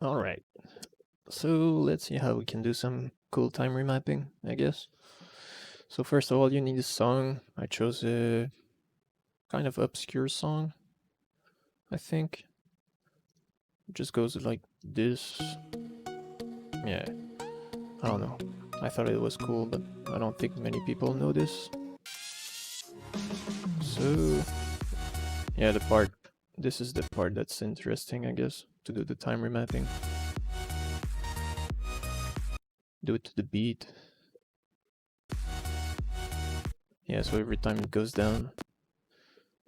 Alright, so let's see how we can do some cool time remapping, I guess. So first of all, you need a song. I chose a kind of obscure song, I think. It just goes like this. Yeah, I don't know. I thought it was cool, but I don't think many people know this. So, yeah, this is the part that's interesting, I guess, to do the time remapping. Do it to the beat. Yeah, so every time it goes down,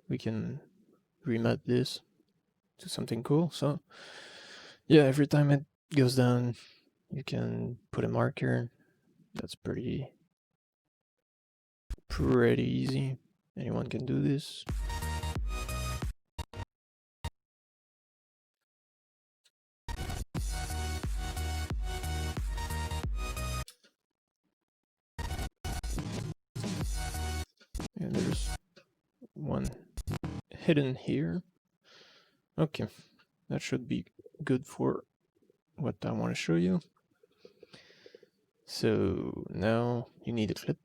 we can remap this to something cool. So, yeah, every time it goes down, you can put a marker. That's pretty easy. Anyone can do this. And there's one hidden here. Okay, that should be good for what I want to show you. So now you need a clip.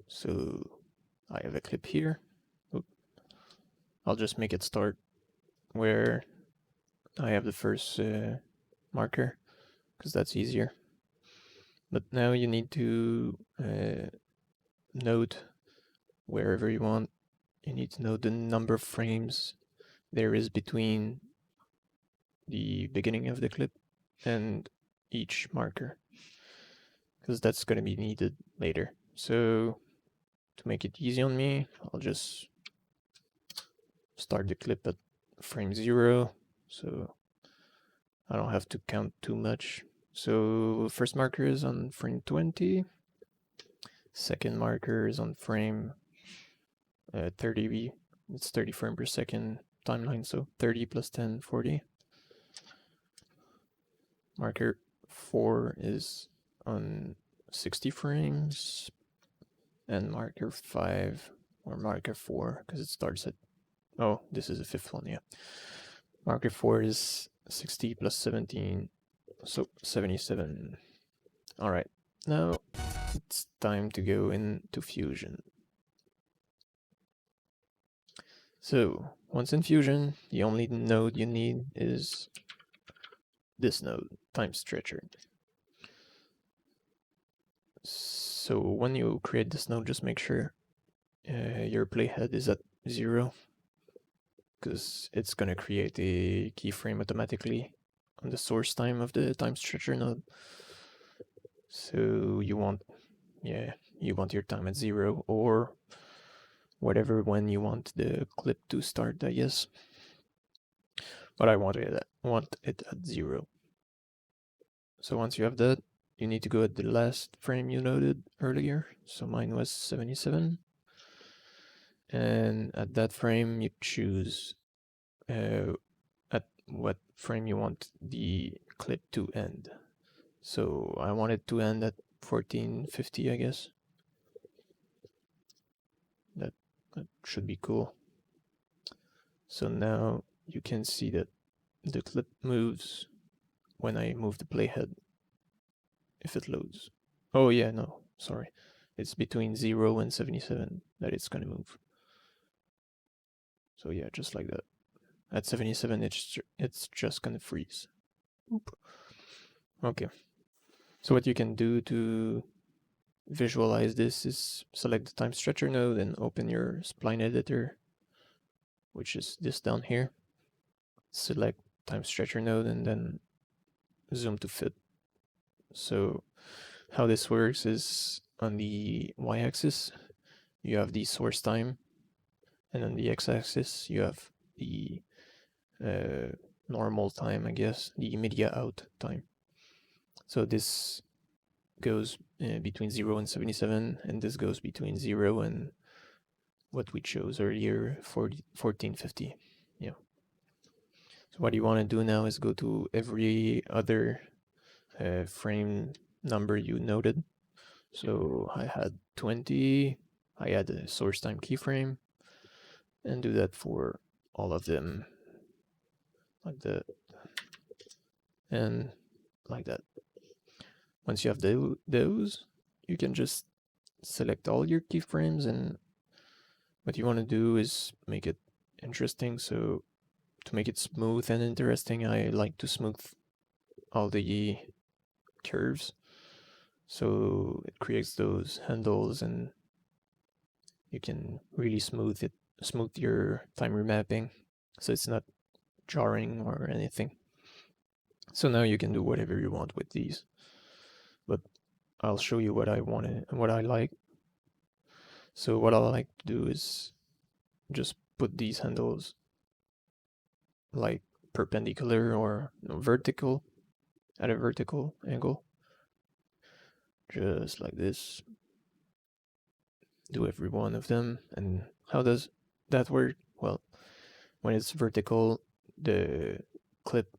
So I have a clip here. Oop. I'll just make it start where I have the first marker, because that's easier. But now you need to note wherever you want. You need to know the number of frames there is between the beginning of the clip and each marker, because that's going to be needed later. So to make it easy on me, I'll just start the clip at frame 0, so I don't have to count too much. So first marker is on frame 20, second marker is on frame 30. It's 30 frames per second timeline, so 30 plus 10, 40. Marker 4 is on 60 frames, and marker 5, or marker 4, because it starts at, oh, this is the fifth one, yeah. Marker 4 is 60 plus 17, so 77. Alright, now it's time to go into Fusion. So, once in Fusion, the only node you need is this node, Time Stretcher. So when you create this node, just make sure your playhead is at 0, because it's going to create a keyframe automatically on the source time of the Time Stretcher node. So you want your time at 0, or whatever when you want the clip to start, I guess. But I want it at 0. So once you have that, you need to go at the last frame you noted earlier. So mine was 77. And at that frame, you choose at what frame you want the clip to end. So I want it to end at 1450, I guess. That should be cool. So now you can see that the clip moves when I move the playhead, if it loads. Oh yeah, no, sorry. It's between 0 and 77 that it's gonna move. So yeah, just like that. At 77, it's just gonna freeze. Oop. Okay. So what you can do to visualize this is select the time stretcher node and open your spline editor, which is this down here. Select time stretcher node and then zoom to fit. So how this works is on the y-axis, you have the source time, and on the x-axis, you have the normal time, I guess, the media out time. So this goes between 0 and 77, and this goes between 0 and what we chose earlier, 1450. Yeah. So what you want to do now is go to every other frame number you noted. So I had 20, I had a source time keyframe, and do that for all of them, like that. and like that. Once you have those, you can just select all your keyframes, and what you want to do is make it interesting. So to make it smooth and interesting, I like to smooth all the curves. So it creates those handles, and you can really smooth your time remapping, so it's not jarring or anything. So now you can do whatever you want with these, but I'll show you what I want and what I like. So what I like to do is just put these handles like perpendicular or vertical, at a vertical angle, just like this. Do every one of them. And how does that work? Well, when it's vertical, the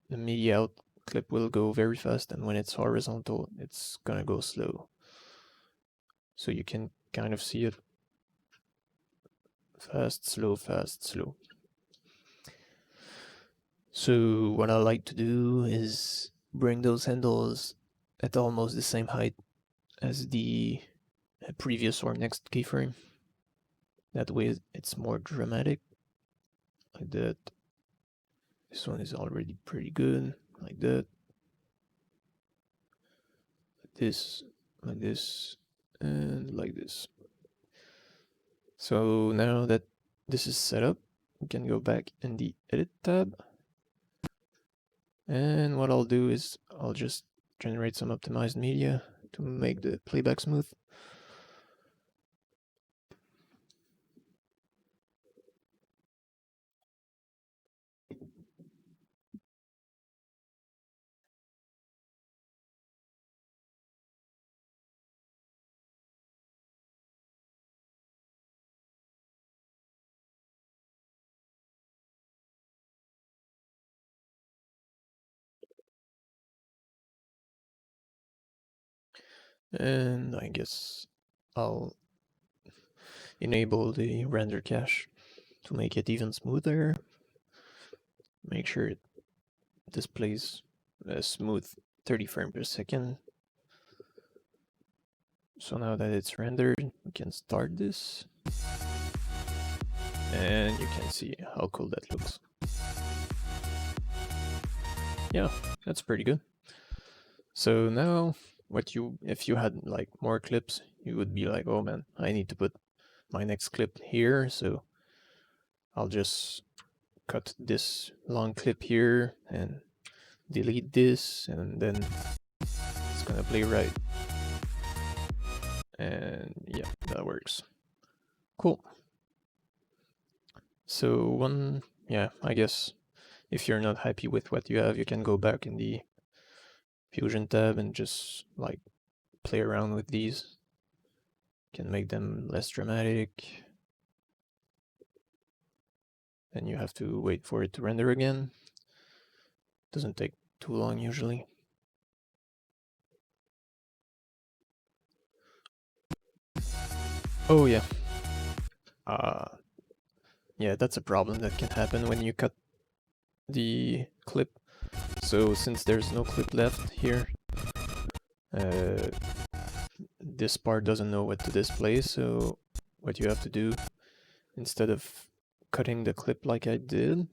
media out clip will go very fast, and when it's horizontal, it's gonna go slow. So you can kind of see it fast, slow, fast, slow. So what I like to do is bring those handles at almost the same height as the previous or next keyframe. That way it's more dramatic, like that. This one is already pretty good, like that. Like this, and like this. So now that this is set up, we can go back in the Edit tab. And what I'll do is I'll just generate some optimized media to make the playback smooth. And I guess I'll enable the render cache to make it even smoother. Make sure it displays a smooth 30 frames per second. So now that it's rendered, we can start this. And you can see how cool that looks. Yeah, that's pretty good. So now, if you had like more clips, you would be like, oh man, I need to put my next clip here, so I'll just cut this long clip here and delete this, and then it's gonna play right. And yeah, that works. Cool. So I guess if you're not happy with what you have, you can go back in the Fusion tab and just like play around with these. You can make them less dramatic. Then you have to wait for it to render again. Doesn't take too long usually. Oh yeah. Yeah, that's a problem that can happen when you cut the clip. So since there's no clip left here, this part doesn't know what to display, so what you have to do, instead of cutting the clip like I did, you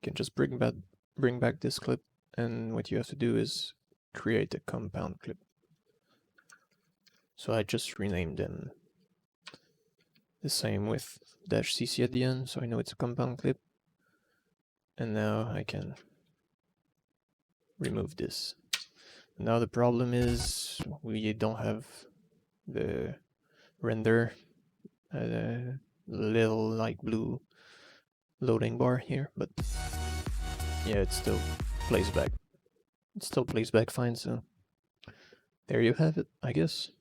can just bring back this clip, and what you have to do is create a compound clip. So I just renamed them the same with -cc at the end, so I know it's a compound clip. And now I can remove this. Now the problem is we don't have the render little like blue loading bar here, but yeah, it still plays back. It still plays back fine, so there you have it, I guess.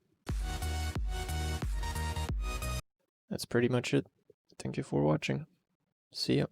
That's pretty much it. Thank you for watching. See ya.